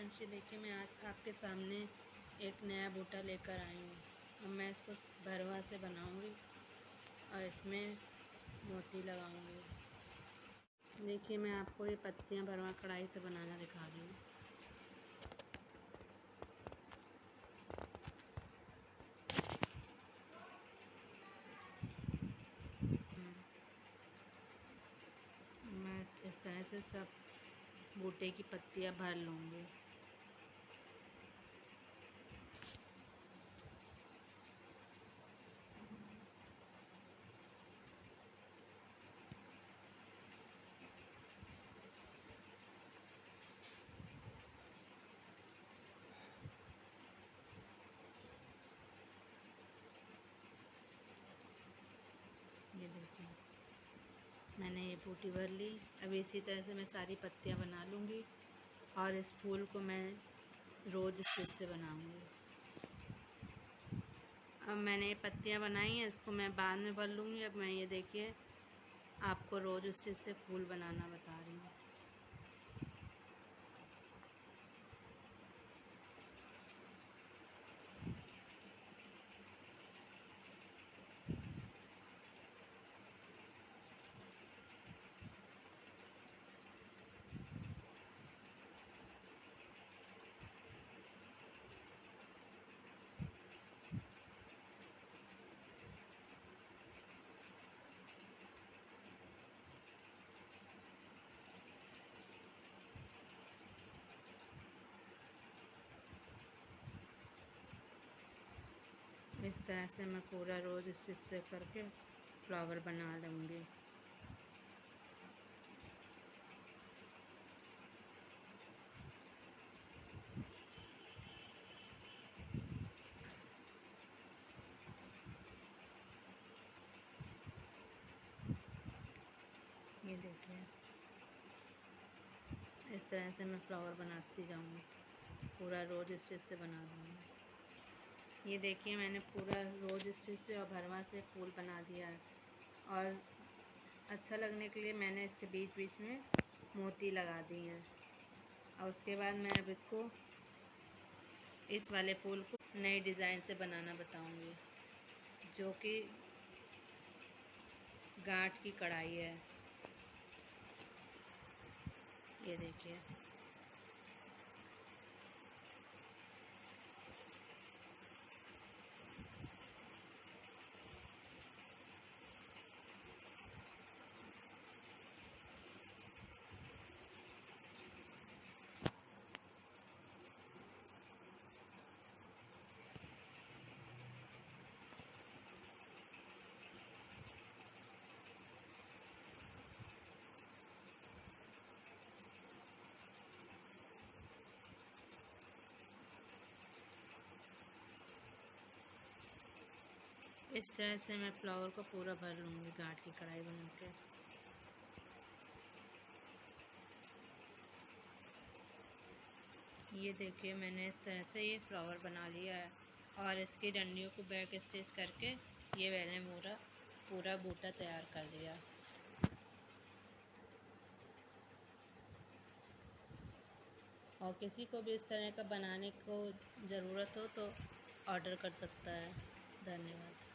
Friends, ये देखिए मैं आज आपके सामने एक नया बूटा लेकर आई हूँ। अब मैं इसको भरवा से बनाऊँगी और इसमें मोती लगाऊँगी। देखिए मैं आपको ये पत्तियाँ भरवा कढ़ाई से बनाना दिखा रही हूँ। मैं इस तरह से सब बूटे की पत्तियाँ भर लूँगी। ये देखिए मैंने ये बूटी भर ली। अब इसी तरह से मैं सारी पत्तियाँ बना लूँगी और इस फूल को मैं रोज़ स्टिच से बनाऊँगी। अब मैंने ये पत्तियाँ बनाई हैं, इसको मैं बाद में भर लूँगी। अब मैं ये देखिए आपको रोज़ स्टिच से फूल बनाना बता रही हूँ। इस तरह से मैं पूरा रोज़ स्टिच से करके फ्लावर बना लूँगी। ये देखिए इस तरह से मैं फ्लावर बनाती जाऊँगी, पूरा रोज़ स्टिच से बना दूँगी। ये देखिए मैंने पूरा रोज़ स्टिच से और भरवा से फूल बना दिया है और अच्छा लगने के लिए मैंने इसके बीच बीच में मोती लगा दिए हैं। और उसके बाद मैं अब इसको इस वाले फूल को नए डिज़ाइन से बनाना बताऊँगी, जो कि गांठ की कढ़ाई है। ये देखिए इस तरह से मैं फ्लावर को पूरा भर लूँगी गांठ की कढ़ाई बना के। ये देखिए मैंने इस तरह से ये फ्लावर बना लिया है और इसकी डंडियों को बैक स्टिच करके ये मैंने पूरा बूटा तैयार कर लिया। और किसी को भी इस तरह का बनाने को ज़रूरत हो तो ऑर्डर कर सकता है। धन्यवाद।